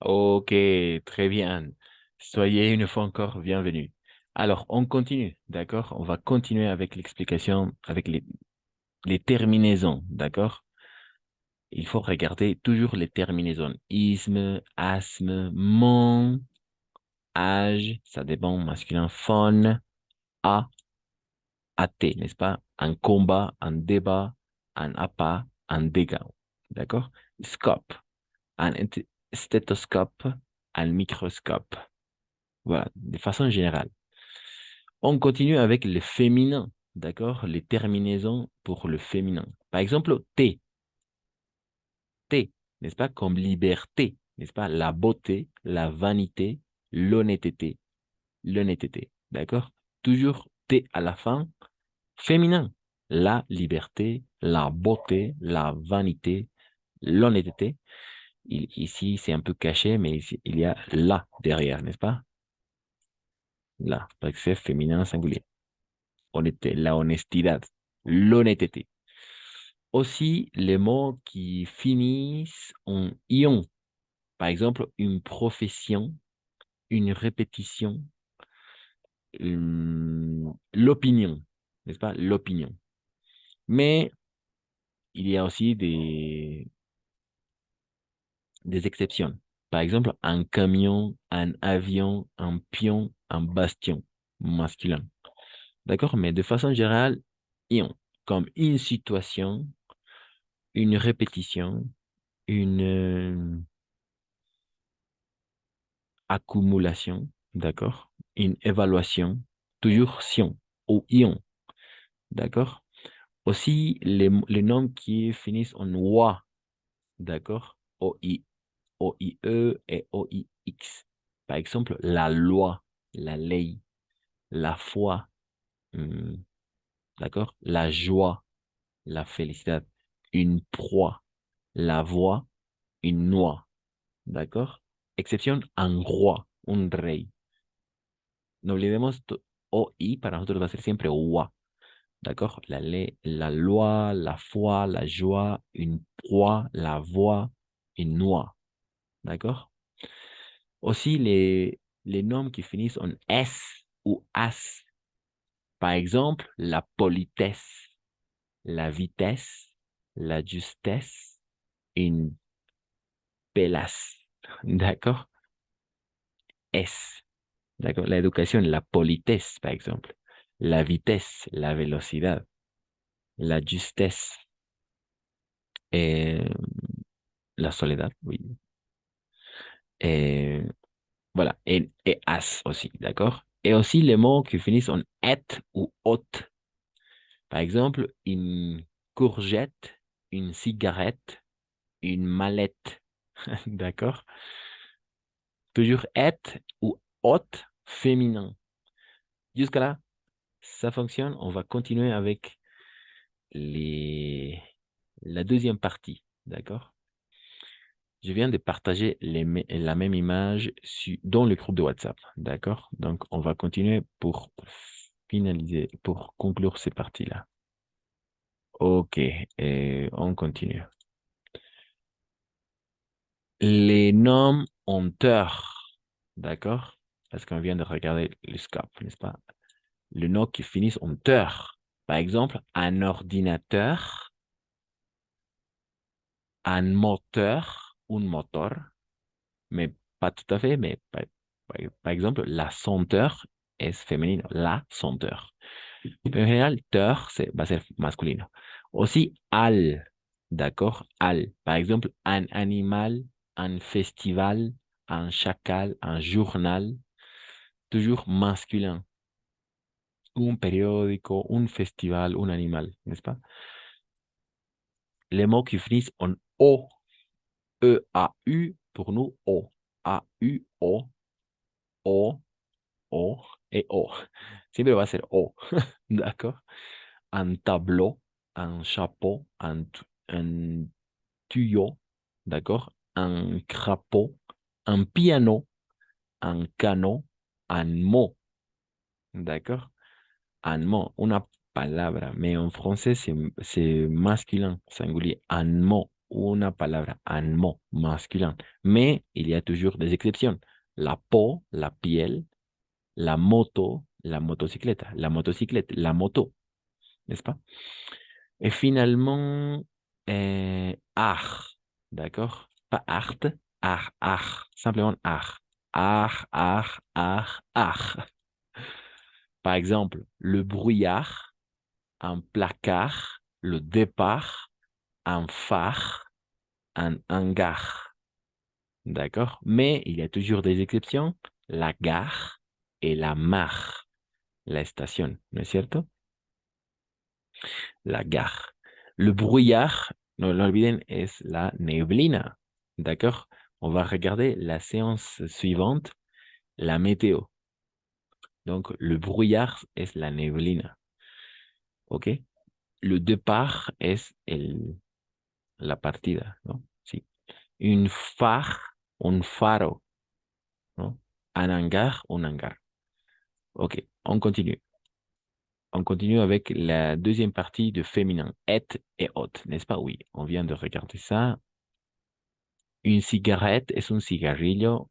Ok, très bien. Soyez une fois encore bienvenus. Alors, on continue, d'accord? On va continuer avec l'explication, avec les terminaisons, d'accord? Il faut regarder toujours les terminaisons. Isme, asthme, mon, âge, ça dépend, masculin, phone, a, at, n'est-ce pas? Un combat, un débat, un appât, un dégât, d'accord? Scope, un stéthoscope, un microscope. Voilà, de façon générale. On continue avec le féminin, d'accord? Les terminaisons pour le féminin. Par exemple, T, n'est-ce pas? Comme liberté, n'est-ce pas? La beauté, la vanité, l'honnêteté, l'honnêteté, d'accord? Toujours T à la fin, féminin. La liberté, la beauté, la vanité, l'honnêteté. Ici, c'est un peu caché, mais ici, il y a la derrière, n'est-ce pas? La, parce que c'est féminin singulier. Honnêteté, la honestidad, l'honnêteté. Aussi, les mots qui finissent en ion. Par exemple, une profession, une répétition, l'opinion, n'est-ce pas? L'opinion. Mais il y a aussi des exceptions. Par exemple, un camion, un avion, un pion, un bastion masculin. D'accord? Mais de façon générale, ion, comme une situation, une répétition, une accumulation, d'accord? Une évaluation, toujours sion ou ion, d'accord? Aussi, les noms qui finissent en oie, d'accord? O-I-E et O-I-X. Par exemple, la loi, la ley, la foi, hum, d'accord? La joie, la félicité, une proie, la voix, une noix, d'accord? Exception, un roi, un rey. No olvidemos O-I, para nosotros va a ser siempre OUA, d'accord? La loi, la foi, la joie, une proie, la voix, une noix, d'accord? Aussi, les noms qui finissent en S ou AS. Par exemple, la politesse, la vitesse, la justesse, une pélasse, d'accord? S, d'accord? La educación, la politesse, par exemple. La vitesse, la velocidad. La justesse, et la soledad, oui. Et voilà, et as aussi, d'accord? Et aussi les mots qui finissent en et ou ot. Par exemple, une courgette, une cigarette, une mallette, d'accord? Toujours et ou ot féminin. Jusqu'à là, ça fonctionne. On va continuer avec les... la deuxième partie, d'accord? Je viens de partager la même image dans le groupe de WhatsApp. D'accord? Donc, on va continuer pour finaliser, pour conclure ces parties-là. OK. Et on continue. Les noms en heure. D'accord? Parce qu'on vient de regarder le scope, n'est-ce pas? Les noms qui finissent en heure. Par exemple, un ordinateur, un moteur, un motor, mais pas tout à fait, mais par exemple, la senteur es féminine, la senteur. En général, teur, va a ser masculino. Aussi, al, d'accord, al. Par exemple, un animal, un festival, un chacal, un journal, toujours masculin. Un periódico, un festival, un animal, n'est-ce pas? Les mots qui finissent en O, E-A-U, pour nous, O. A-U-O, O, O et O. Siempre va a ser O, d'accord? Un tableau, un chapeau, un tuyau, d'accord? Un crapaud, un piano, un canot, un mot, d'accord? Un mot, una palabra, mais en français, c'est masculin, singulier, un mot. una palabra, un mot masculin. Mais il y a toujours des exceptions. La peau, la piel, la moto, la moto, n'est-ce pas? Et finalement, art, d'accord? Pas art, simplement art. Art. Par exemple, le brouillard, un placard, le départ, un phare, un hangar, d'accord? Mais il y a toujours des exceptions, la gare et la mare, la station, ¿no es cierto? La gare. Le brouillard, no lo olviden, es la neblina. D'accord? On va regarder la séance suivante, la météo. Donc, le brouillard es la neblina. ¿Ok? Le départ es la partida, ¿no? Sí. Un faro, ¿no? Un hangar. Ok, on continue. On continue avec la deuxième partie de féminin, et et hot, n'est-ce pas? Oui, on vient de regarder ça. Une cigarette es un cigarrillo,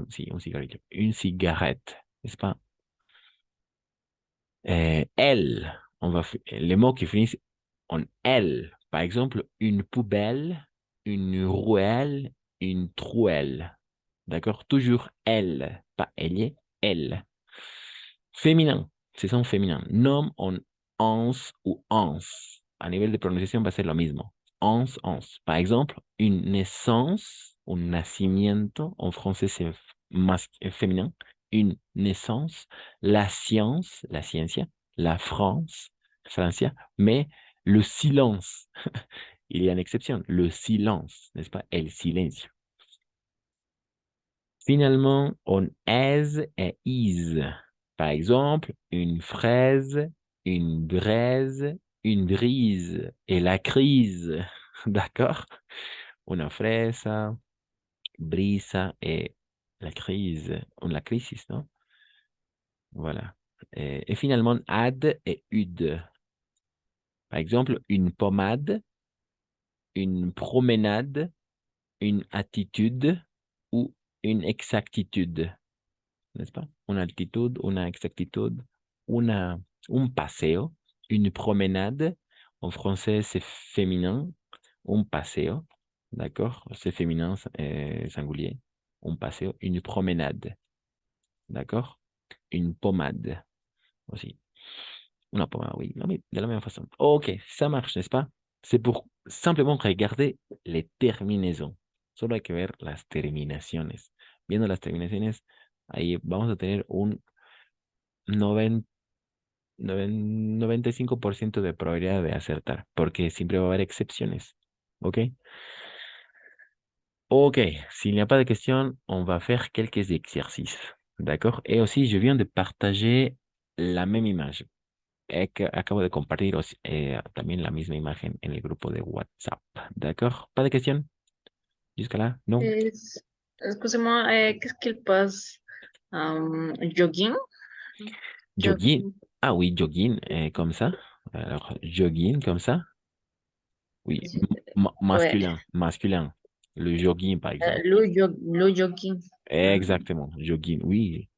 sí, un cigarrillo. Une cigarette, n'est-ce pas? Elle, les mots qui finissent en elle. Par exemple, une poubelle, une rouelle, une trouelle. D'accord? Toujours elle, pas elle, elle. Féminin, ce sont féminins. Nom en ons ou ons. A nivel de pronunciación va a ser lo mismo. Ons, ons. Par exemple, une naissance, un nacimiento, en français c'est féminin. Une naissance, la ciencia, la France, Francia, mais le silence, il y a une exception, le silence, n'est-ce pas? El silencio. Finalement, on aise et is. Par exemple, une fraise, une braise, une brise et la crise. D'accord? Una fresa, brisa et la crise, ou la crisis, non? Voilà. Et finalement, ad et ud. Par exemple, une pommade, une promenade, une attitude ou une exactitude. N'est-ce pas? Una altitud, una exactitud, una, un paseo, une promenade. En français, c'est féminin, un paseo. D'accord? C'est féminin, singulier. Un paseo, une promenade. D'accord? Une pommade aussi. Una pommade, oui, de la même façon. Ok, ça marche, n'est-ce pas? C'est pour simplement regarder les terminaisons. Solo hay que ver las terminaciones. Viendo las terminaciones, ahí vamos a tener un 90 95% de probabilidad de acertar, porque siempre va a haber excepciones. ¿Ok? Ok, s'il n'y a pas de questions, on va faire quelques exercices. D'accord? Et aussi, je viens de partager la même image. Acabo de compartir también la misma imagen en el grupo de WhatsApp. D'accord? ¿Pas de questions? Jusqu'à là? Non? Excusez-moi, qu'est-ce qu'il passe? Jogging? Jogging. Jogging. Ah oui, jogging, comme ça. Alors, jogging, comme ça. Oui, Ouais, masculin. Le jogging, par exemple. le jogging. Exactement, jogging, oui.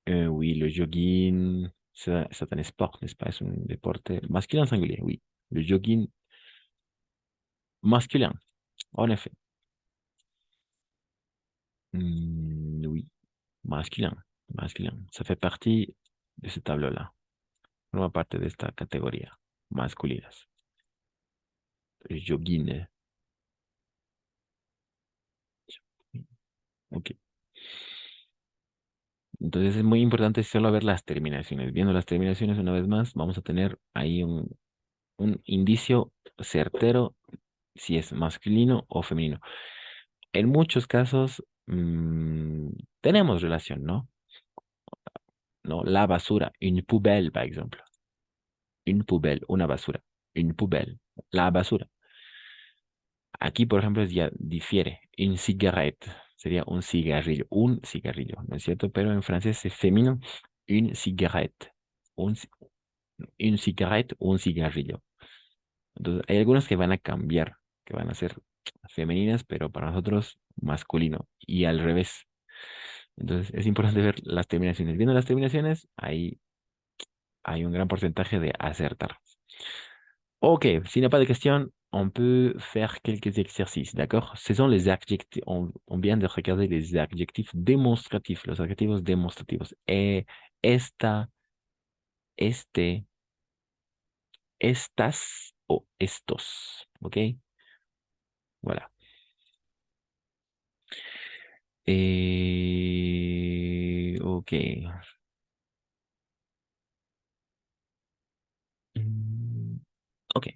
Oui, le jogging, c'est un sport, n'est-ce pas? C'est un deporte masculin singulier, oui. Le jogging masculin, en effet. Oui, masculin, masculin. Ça fait partie de ce tableau-là. Forma parte de esta categoría, masculinas. Le jogging. Ok. Entonces es muy importante solo ver las terminaciones. Viendo las terminaciones una vez más, vamos a tener ahí un indicio certero si es masculino o femenino. En muchos casos tenemos relación, ¿no? ¿No? La basura, une poubelle, par ejemplo. Une poubelle, una basura. Une poubelle, la basura. Aquí, por ejemplo, ya difiere. Une cigarette sería un cigarrillo, ¿no es cierto? Pero en francés es femenino, une cigarette. Un, une cigarette, un cigarrillo. Entonces, hay algunos que van a cambiar. que van a ser femeninas, pero para nosotros masculino. Y al revés. Entonces es importante ver las terminaciones. Viendo las terminaciones, ahí hay un gran porcentaje de acertar. Ok, s'il n'y a pas de questions, on peut faire quelques exercices, d'accord? Ce sont les adjectifs, on vient de regarder les adjectifs démonstratifs, los adjetivos demostrativos. Esta, este, estas o estos, ok? Voilà. Ok. Hmm, ok,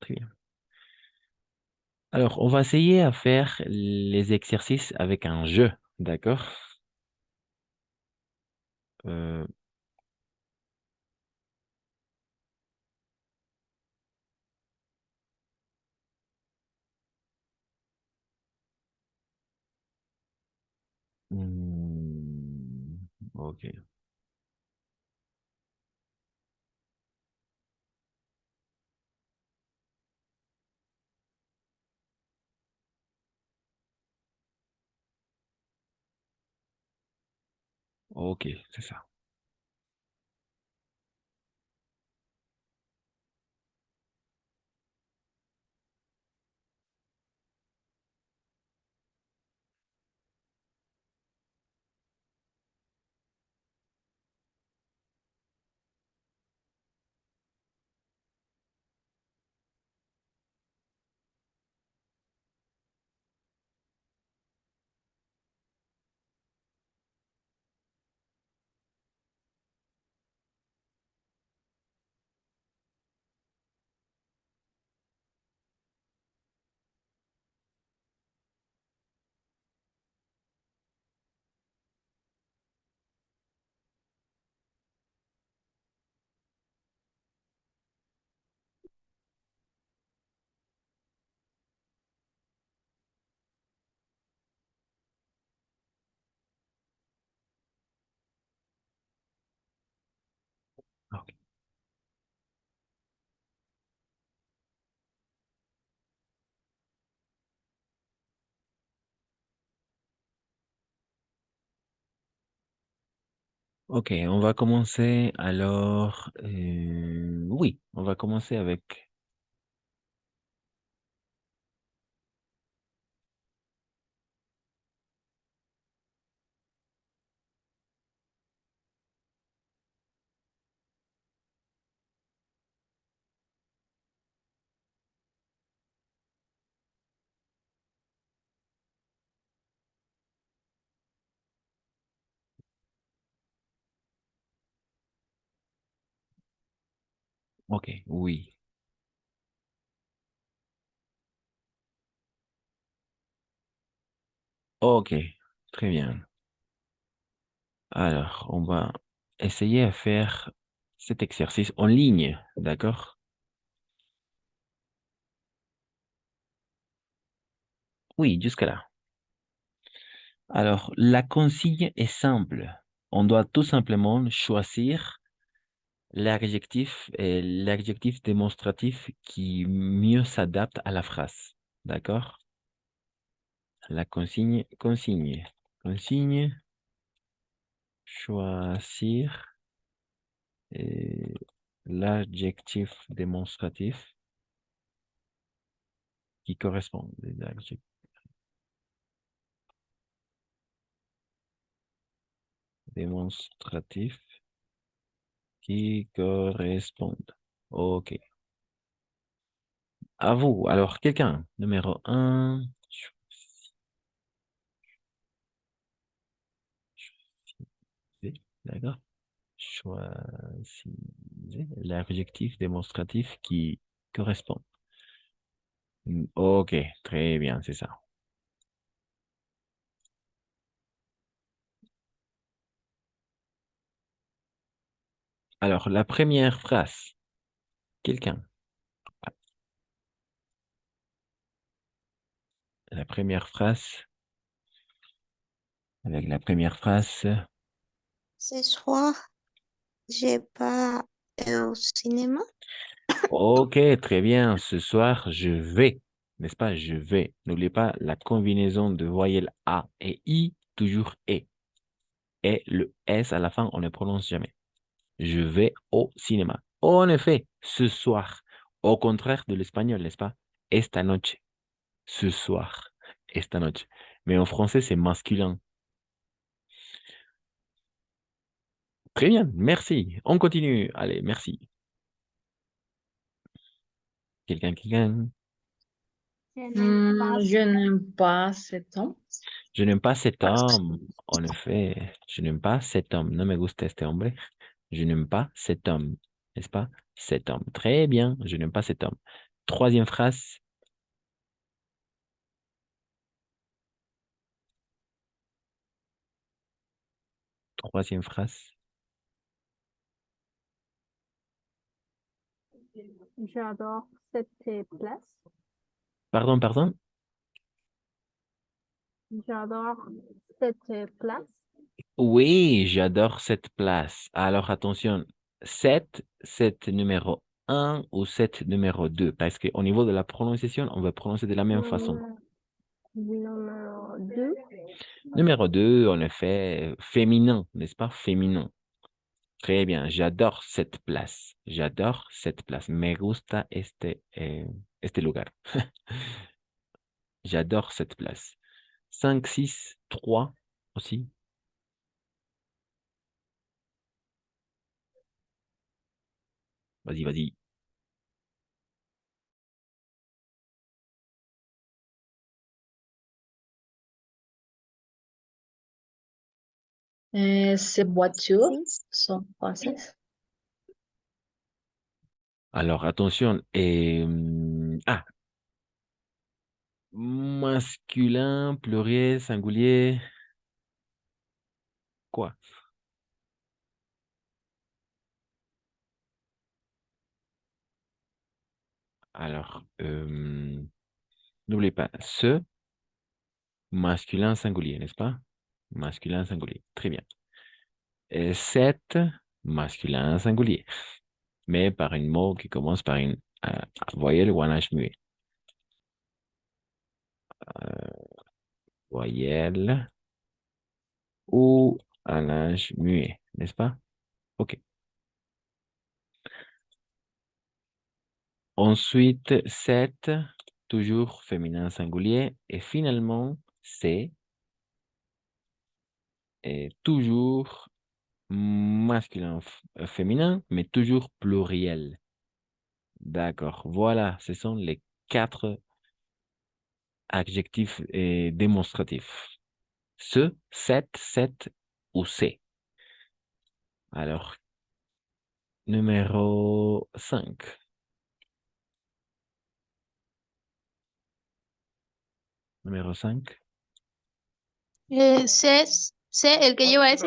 très bien. Alors, on va essayer à faire les exercices avec un jeu, d'accord? Euh, ok, ok, c'est ça. Ok, ok, on va commencer alors. Oui, on va commencer avec. Ok, oui. Ok, très bien. Alors, on va essayer à faire cet exercice en ligne, d'accord? Oui, jusqu'à là. Alors, la consigne est simple. On doit tout simplement choisir l'adjectif démonstratif qui mieux s'adapte à la phrase. D'accord? La consigne, choisir l'adjectif démonstratif qui correspond. Les adjectifs démonstratifs qui correspondent. OK. À vous. Alors, quelqu'un, numéro un. Choisissez, d'accord? Choisissez l'adjectif démonstratif qui correspond. OK, très bien, c'est ça. Alors, la première phrase, quelqu'un. La première phrase, avec la première phrase. Ce soir, j'ai pas au cinéma. OK, très bien. Ce soir, je vais. n'est-ce pas? Je vais. N'oubliez pas la combinaison de voyelles A et I, toujours E. Et le S à la fin, on ne prononce jamais. Je vais au cinéma. En effet, ce soir. Au contraire de l'espagnol, n'est-ce pas? Esta noche. Ce soir. Esta noche. Mais en français, c'est masculin. Très bien, merci. On continue. Allez, merci. Quelqu'un qui gagne. Je n'aime pas cet homme. Je n'aime pas cet homme. En effet, je n'aime pas cet homme. No me gusta este hombre. Je n'aime pas cet homme. N'est-ce pas? Cet homme. Très bien. Je n'aime pas cet homme. Troisième phrase. Troisième phrase. J'adore cette place. Pardon, pardon. J'adore cette place. Oui, j'adore cette place. Alors attention, 7, 7 numéro 1 ou 7 numéro 2, parce qu'au niveau de la prononciation, on va prononcer de la même façon. Numéro 2. Numéro 2, en effet, féminin, n'est-ce pas? Féminin. Très bien, j'adore cette place. J'adore cette place. Me gusta este lugar. J'adore cette place. 5, 6, 3 aussi. Vas-y, vas-y. Ces voitures Six. sont françaises. Alors, attention. Masculin, pluriel, singulier. Quoi? Alors, n'oubliez pas, ce, masculin, singulier, n'est-ce pas? Masculin, singulier. Très bien. Et cette, masculin, singulier. Mais par un mot qui commence par une voyelle ou un âge muet. Voyelle ou un âge muet, n'est-ce pas? OK. Ensuite, cette, toujours féminin singulier. Et finalement, c'est toujours masculin, féminin, mais toujours pluriel. D'accord. Voilà, ce sont les 4 adjectifs démonstratifs. Ce, cette ou c'est. Alors, numéro 5. Numéro 5. C'est el que lleva ese.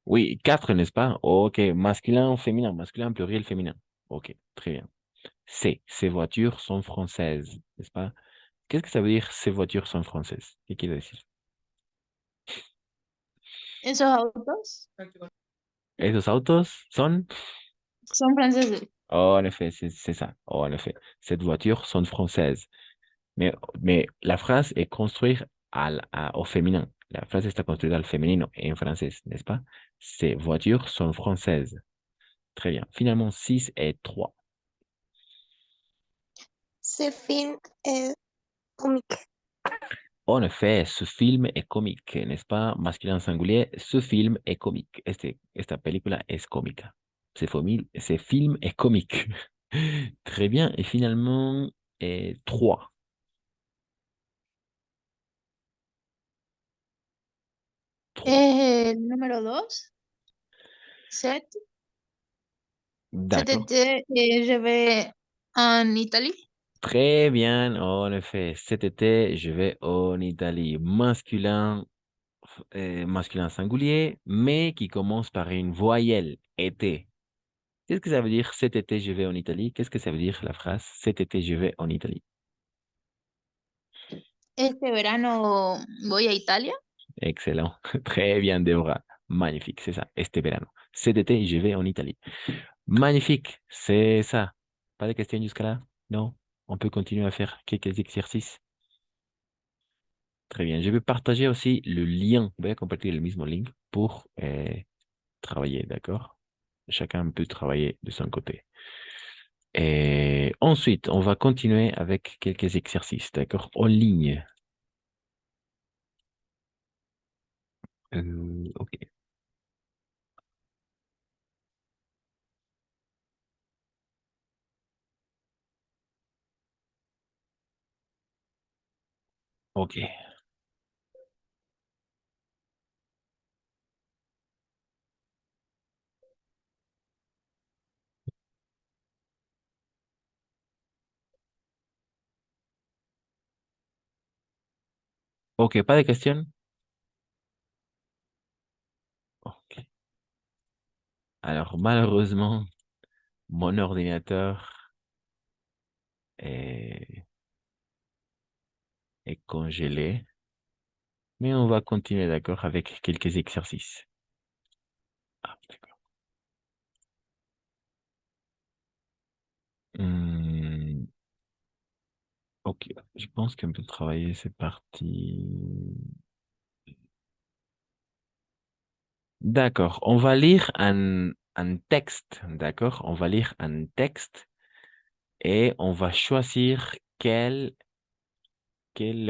Oui, 4, n'est-ce pas? OK. Masculin, féminin. Masculin, pluriel, féminin. OK, très bien. Ces voitures sont françaises, n'est-ce pas? Qu'est-ce que ça veut dire ces voitures sont françaises? ¿Qué quiere decir? Esos autos Esos autos son... son franceses. Oh, en effet, c'est ça. Oh, en effet, cette voiture sont françaises. Mais la phrase est construite au féminin. La phrase está construida al femenino en français, n'est-ce pas? Ces voitures sont françaises. Très bien. Finalement, 6 et 3. Ce film est comique. En effet, ce film est comique, n'est-ce pas? Masculin singulier, ce film est comique. Esta película es cómica. Ce film est comique. Très bien. Et finalement, 3. El número 2. Cet. Cet D'accord. été, je vais en Italie. Très bien. En effet, cet été, je vais en Italie. Masculin singulier, mais qui commence par une voyelle, été. Qu'est-ce que ça veut dire cet été, je vais en Italie? Qu'est-ce que ça veut dire la phrase cet été, je vais en Italie? Este verano voy a Italia. Excellent. Très bien, Deborah. Magnifique, c'est ça. Este verano. Cet été, je vais en Italie. Magnifique, c'est ça. Pas de questions jusqu'à là? Non? On peut continuer à faire quelques exercices. Très bien. Je vais partager aussi le lien. Voy a compartir el mismo link pour travailler, d'accord? Chacun peut travailler de son côté. Et ensuite, on va continuer avec quelques exercices, d'accord? En ligne. Ok. Ok. Ok, pas de questions? Ok. Alors, malheureusement, mon ordinateur est, est congelé, mais on va continuer, d'accord, avec quelques exercices. Ah, d'accord. Hmm, ok, je pense qu'on peut travailler, c'est parti. D'accord, on va lire un texte, d'accord? On va lire un texte et on va choisir quel quel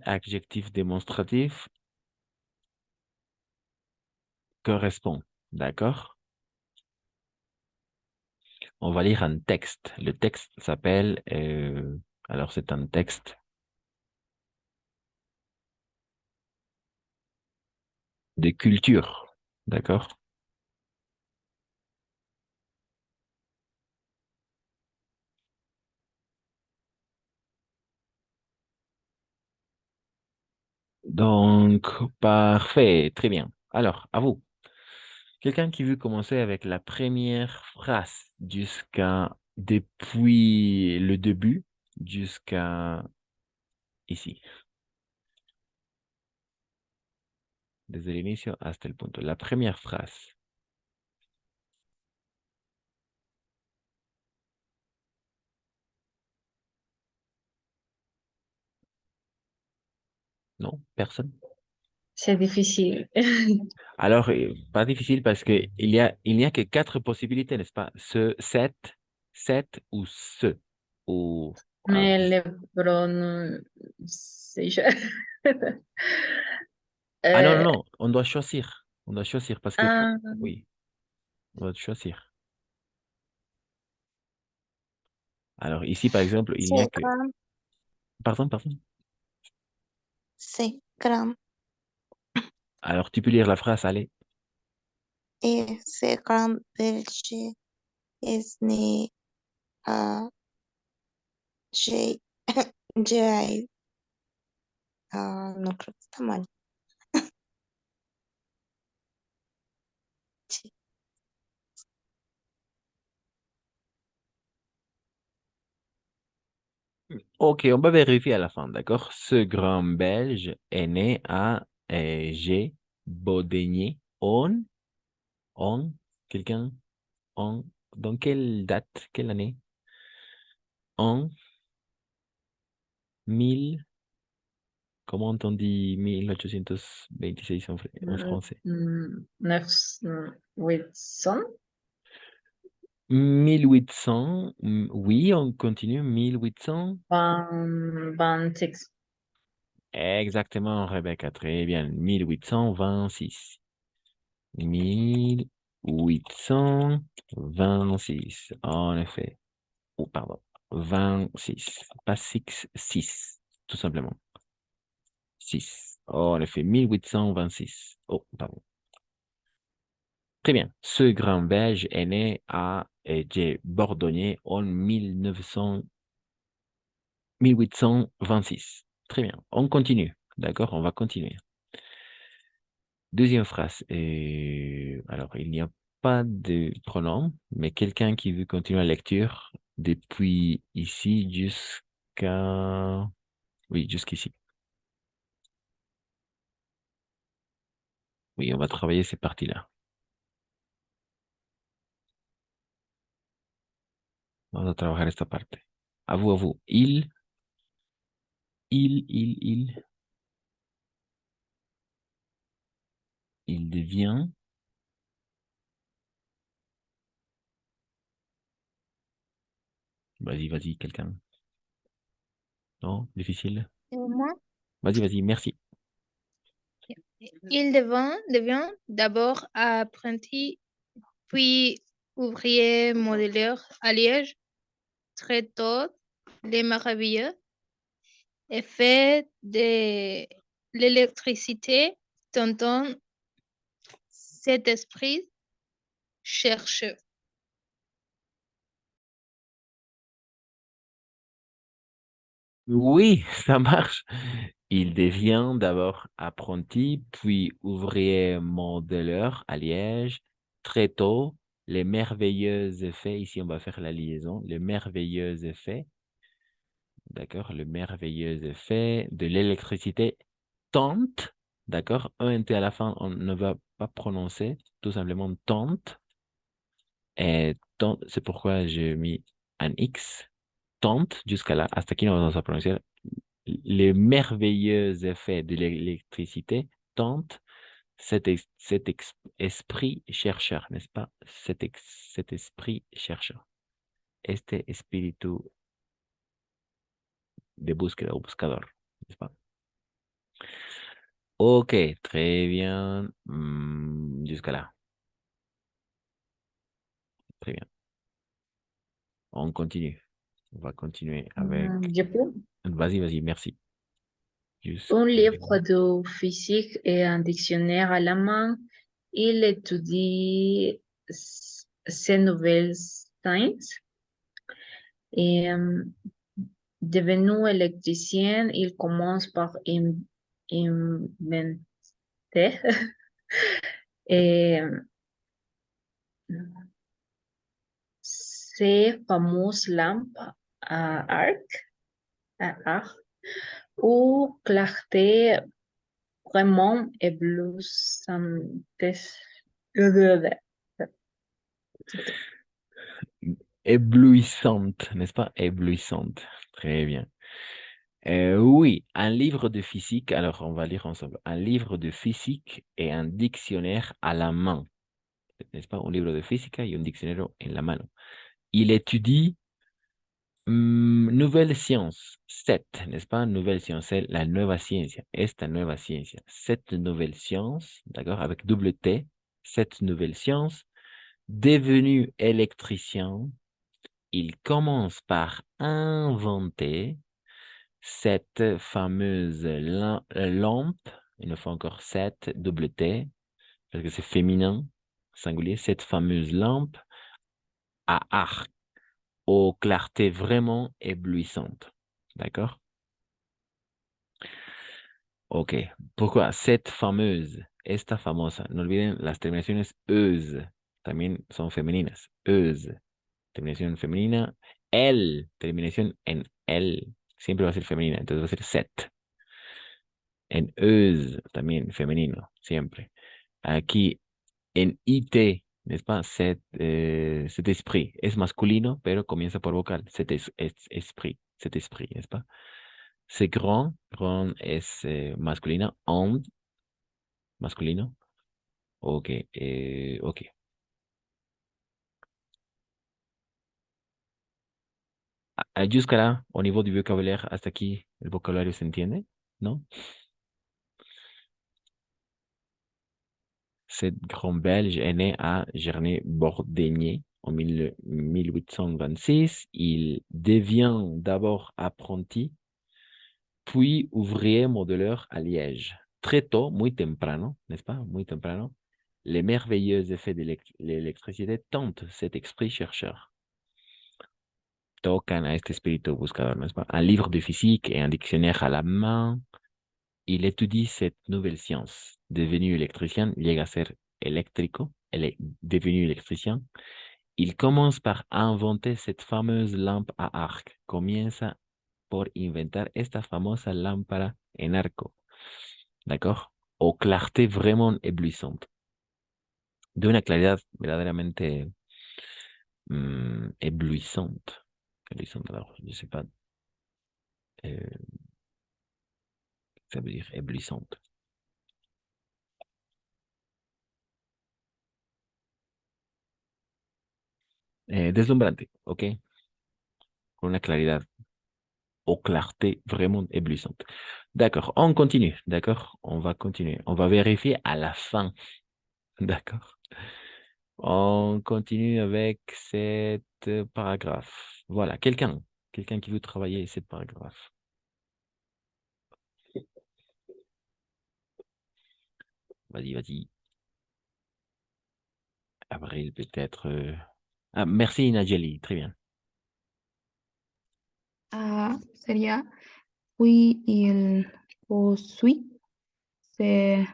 adjectif démonstratif correspond, d'accord? On va lire un texte. Le texte s'appelle, alors c'est un texte de culture, d'accord? Donc, parfait, très bien. Alors, à vous. Quelqu'un qui veut commencer avec la première phrase depuis le début jusqu'à ici. Desde el inicio hasta el punto. La première phrase. Non, personne. C'est difficile. Alors, pas difficile parce que il n'y a que quatre possibilités, n'est-ce pas? Cette ou ce. Ou, ah, Mais le pronunciation. ah, non, non, Euh, non, on doit choisir. On doit choisir parce que, ah, oui, on doit choisir. Alors, ici, par exemple, il n'y a C'est que, grand, pardon, pardon. c'est grand, Alors, tu peux lire la phrase, allez. et c'est grand belge est né à J. J. No creo que está mal. Sí. Ok, on va vérifier à la fin, d'accord? Ce grand Belge est né à G. Bodegnier. On, quelqu'un, en, dans quelle date, quelle année? En 1000, comment on dit 1826 en français? 800. 1800, oui, on continue, 1800. 26. Exactement, Rebecca, très bien, 1826. 1826, en effet. Oh, pardon, 26, pas 6, 6, tout simplement. 6. Oh, en effet, 1826. Oh, pardon. Très bien. Ce grand Belge est né à Bordonnier en 1826. Très bien. On continue. D'accord, on va continuer. Deuxième phrase. Alors, il n'y a pas de pronom, mais quelqu'un qui veut continuer la lecture depuis ici jusqu'à... Oui, jusqu'ici. Oui, on va travailler ces parties-là. Vamos a trabajar esta parte. À vous, à vous. Il devient. Vas-y, vas-y, quelqu'un. Non, difficile. Moi, Vas-y, vas-y, merci. Il devient d'abord apprenti, puis ouvrier modeleur à Liège. Très tôt, les merveilleux effets de l'électricité tentant cet esprit chercheur. Oui, ça marche. Il devient d'abord apprenti, puis ouvrier modeleur à Liège. Très tôt, les merveilleux effets, ici on va faire la liaison, les merveilleux effets, d'accord, le merveilleux effet de l'électricité tente, d'accord, un T à la fin, on ne va pas prononcer, tout simplement tente. Et tente, c'est pourquoi j'ai mis un X, tente jusqu'à là, hasta aquí no vamos a pronunciar. Les merveilleux effets de l'électricité tentent esprit chercheur, n'est-ce pas? Cet esprit chercheur. Este espíritu de búsqueda o buscador, n'est-ce pas? Ok, très bien. Jusqu'à là. Très bien. On continue. On va continuer avec... Je peux. Vas-y, vas-y, merci. Un livre de physique et un dictionnaire à la main. Il étudie ces nouvelles sciences. Et devenu électricien, il commence par inventer et, ces fameuses lampes à arc ou clarté vraiment éblouissante. Éblouissante, n'est-ce pas? Éblouissante. Très bien. Oui, un livre de physique, alors on va lire ensemble. Un livre de physique et un dictionnaire à la main. N'est-ce pas? Un livre de physique et un dictionnaire en la mano. Il étudie nouvelle science, cette, n'est-ce pas? Nouvelle science, c'est la nueva ciencia, esta nueva ciencia. Cette nouvelle science, d'accord, avec double T, cette nouvelle science, devenu électricien, il commence par inventer cette fameuse lampe, il nous faut encore cette, double T, parce que c'est féminin, singulier, cette fameuse lampe à arc, aux clartés vraiment éblouissantes. D'accord? Ok. Pourquoi cette fameuse, esta famosa? No olviden las terminaciones euse, también son femeninas. Euse, terminación femenina. El, terminación en el, siempre va a ser femenina, entonces va a ser set. En euse, también femenino, siempre. Aquí en IT, n'est-ce pas? Cet esprit es masculino, pero comienza por vocal. Esprit, cet esprit, n'est-ce pas? C'est grand, grand es masculino, and, masculino. Ok, ok. Jusqu'à au niveau du vocabulaire, hasta aquí, el vocabulario se entiende, ¿no? Cet grand belge est né à Gernay-Bordeigné en 1826. Il devient d'abord apprenti, puis ouvrier modeleur à Liège. Très tôt, muy temprano, n'est-ce pas? Muy temprano, les merveilleux effets de l'électricité tentent cet esprit chercheur. Tocan a este espíritu buscador, n'est-ce pas? Un livre de physique et un dictionnaire à la main. Il étudie cette nouvelle science. Devenu électricien, llega a ser eléctrico. Elle est devenu électricien. Il commence par inventer cette fameuse lampe à arc. Comienza por inventar esta famosa lámpara en arco. D'accord? Aux clartés vraiment éblouissantes. De una claridad verdaderamente éblouissante. Éblouissante, alors, je ne sais pas. Euh, ça veut dire éblouissante. Deslumbrante, ¿ok? Con una claridad o clarté vraiment éblouissante. D'accord, on continue, d'accord? On va continuer. On va vérifier à la fin, d'accord? On continue avec cette paragraphe. Voilà, quelqu'un qui veut travailler cette paragraphe. Vas-y, vas-y. Avril, peut-être. Ah, merci, Nadjeli, très bien. Sería puis il poursuit ses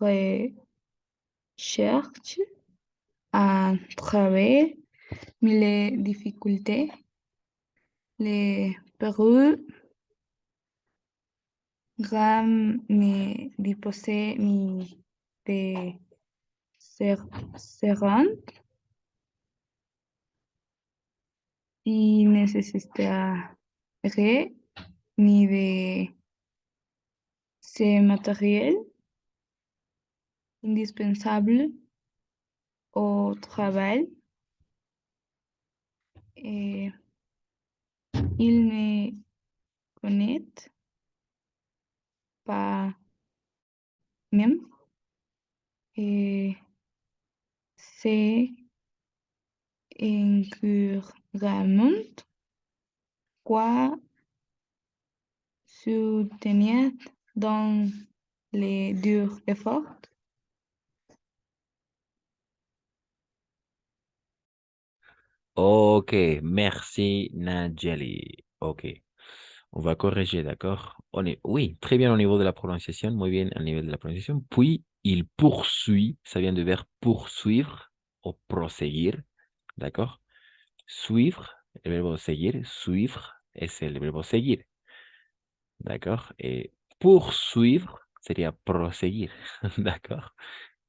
recherches à travers les difficultés, les programmes déposés ni de seront si nécessaire ni de ces matériels indispensables au travail. Et il ne connaît pas même et c'est incurablement quoi soutenir dans les durs efforts. Ok, merci, Nadjeli. Ok, on va corriger, d'accord? Oui, très bien au niveau de la prononciation, muy bien au niveau de la prononciation. Puis, il poursuit, ça vient du verbe poursuivre ou proseguir, d'accord? Suivre, el verbo seguir, suivre, es el verbo seguir, d'accord? Et poursuivre sería proseguir, d'accord?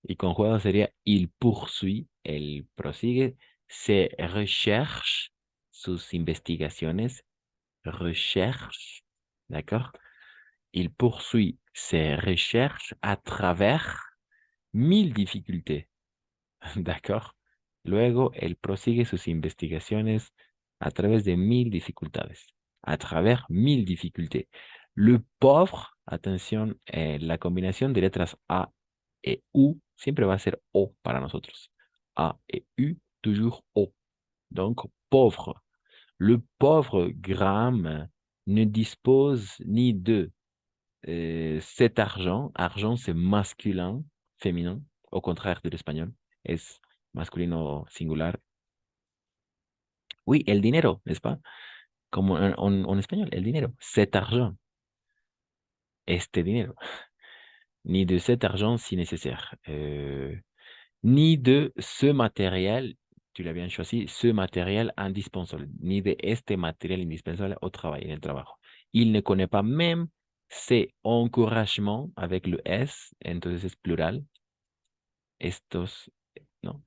Y conjugado sería il poursuit, él prosigue, se recherche, sus investigaciones, recherche, d'accord? Il poursuit ses recherches à travers 1000 difficultés, d'accord? Luego, él prosigue sus investigaciones a través de 1000 dificultades, a travers 1000 difficultés. Le pauvre, attention, la combinación de letras A et U siempre va a ser O para nosotros. A et U, toujours O. Donc, pauvre. Le pauvre Graham ne dispose ni de cet argent. Argent, c'est masculin, féminin, au contraire de l'espagnol. Es masculino singular. Oui, el dinero, n'est-ce pas? Como en español, el dinero. Cet argent. Este dinero. Ni de cet argent si nécessaire. Ni de ce matériel, tu l'as bien choisi, ce matériel indispensable. Ni de este material indispensable au travail, en el trabajo. Il ne connaît pas même ces encouragements avec le S, entonces es plural. Estos, non,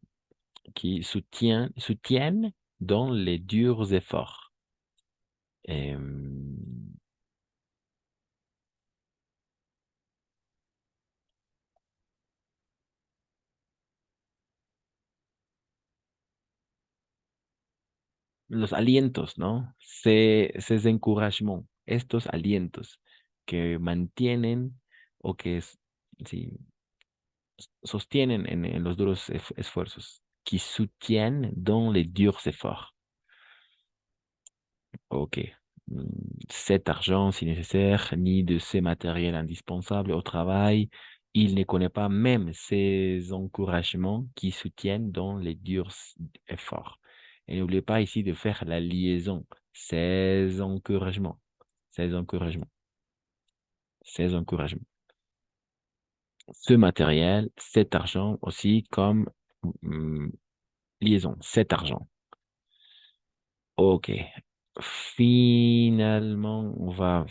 qui soutiennent dans les durs efforts. Los alientos, ¿no? Ces encouragements, estos alientos que mantienen o que sí, sostienen en los duros esfuerzos, qui soutiennent dans les durs efforts. Ok. Cet argent, si nécessaire, ni de ces matériels indispensables au travail. Il ne connaît pas même ces encouragements qui soutiennent dans les durs efforts. Et n'oubliez pas ici de faire la liaison. Ces encouragements. Ces encouragements. Ces encouragements. Ce matériel, cet argent aussi comme liaison. Cet argent. Ok. Finalement, on va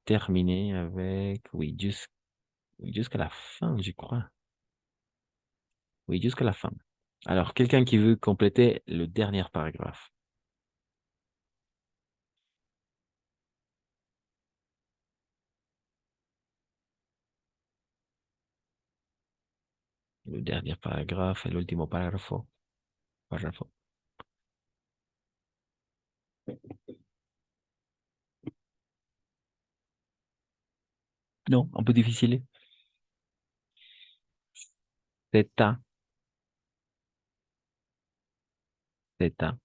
terminer avec, oui, jusqu'à la fin, je crois. Oui, jusqu'à la fin. Alors, quelqu'un qui veut compléter le dernier paragraphe. le dernier paragraphe, el último párrafo. Non, un peu difficile. Theta. Theta.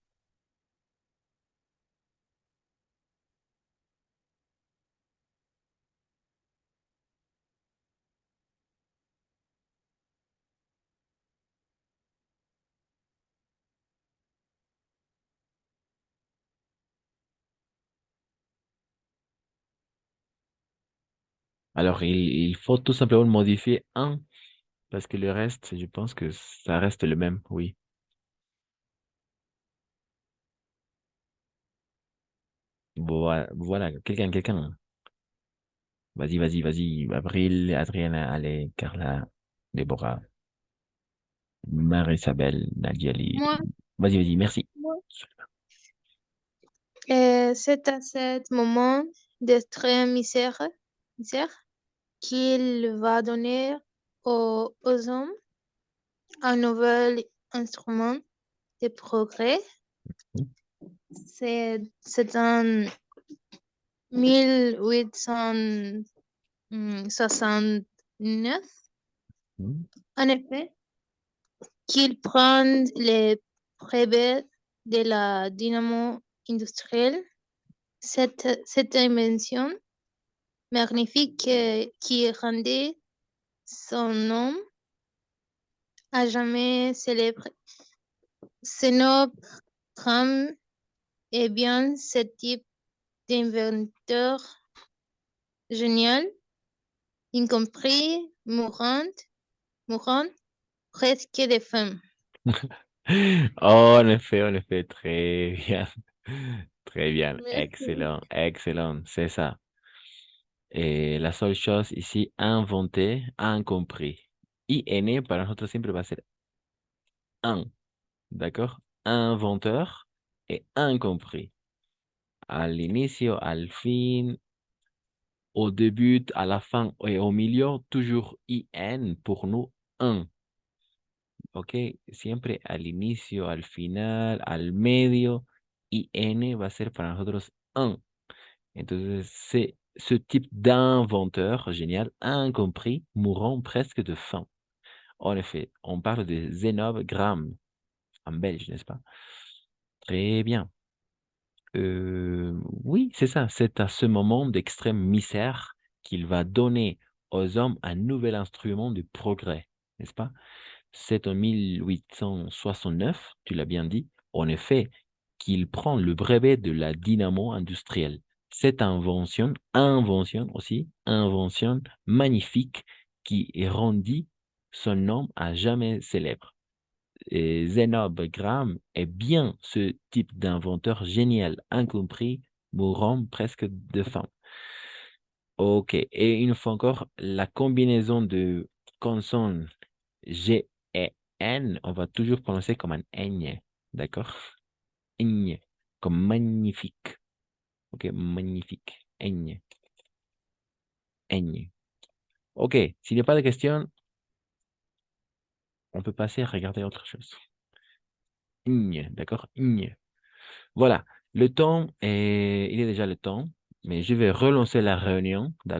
Alors, il faut tout simplement modifier un, parce que le reste, je pense que ça reste le même, oui. Voilà, quelqu'un. Vas-y. Avril, Adriana, Ale, Carla, Déborah, Marie-Isabelle, Nadiali. Moi, Vas-y, merci. c'est à ce moment d'extrême misère qu'il va donner aux hommes un nouvel instrument de progrès. C'est en 1869, Hmm. en effet, qu'il prend les brevets de la dynamo industrielle. Cette invention magnifique qui rendait son nom à jamais célèbre. Xénogramme est bien ce type d'inventeur génial, incompris, mourant, presque de faim. Oh, en effet, très bien. Très bien, Merci. excellent, c'est ça. Et la seule chose ici, inventer, incompris. IN para nosotros siempre va a ser un, ¿d'accord? Inventeur et incompris. Al inicio, al fin, au début, à la fin et au milieu, toujours IN pour nous, un. ¿Ok? Siempre al inicio, al final, al medio, IN va a ser para nosotros un. Entonces, c'est ce type d'inventeur génial, incompris, mourant presque de faim. En effet, on parle de Zénobe-Gramme, en belge, n'est-ce pas? Très bien. Oui, c'est ça. C'est à ce moment d'extrême misère qu'il va donner aux hommes un nouvel instrument de progrès, n'est-ce pas? C'est en 1869, tu l'as bien dit, en effet, qu'il prend le brevet de la dynamo industrielle. Cette invention magnifique qui rendit son nom à jamais célèbre. Et Zénobe Gramme est bien ce type d'inventeur génial, incompris, mourant presque de faim. Ok, et une fois encore, la combinaison de consonnes G et N, on va toujours prononcer comme un N, d'accord? N, comme magnifique. Ok, magnifique. N. N. Ok, s'il n'y a pas de questions, on peut passer à regarder autre chose. N, d'accord? N. Voilà, le temps, il est déjà le temps, mais je vais relancer la réunion, d'accord?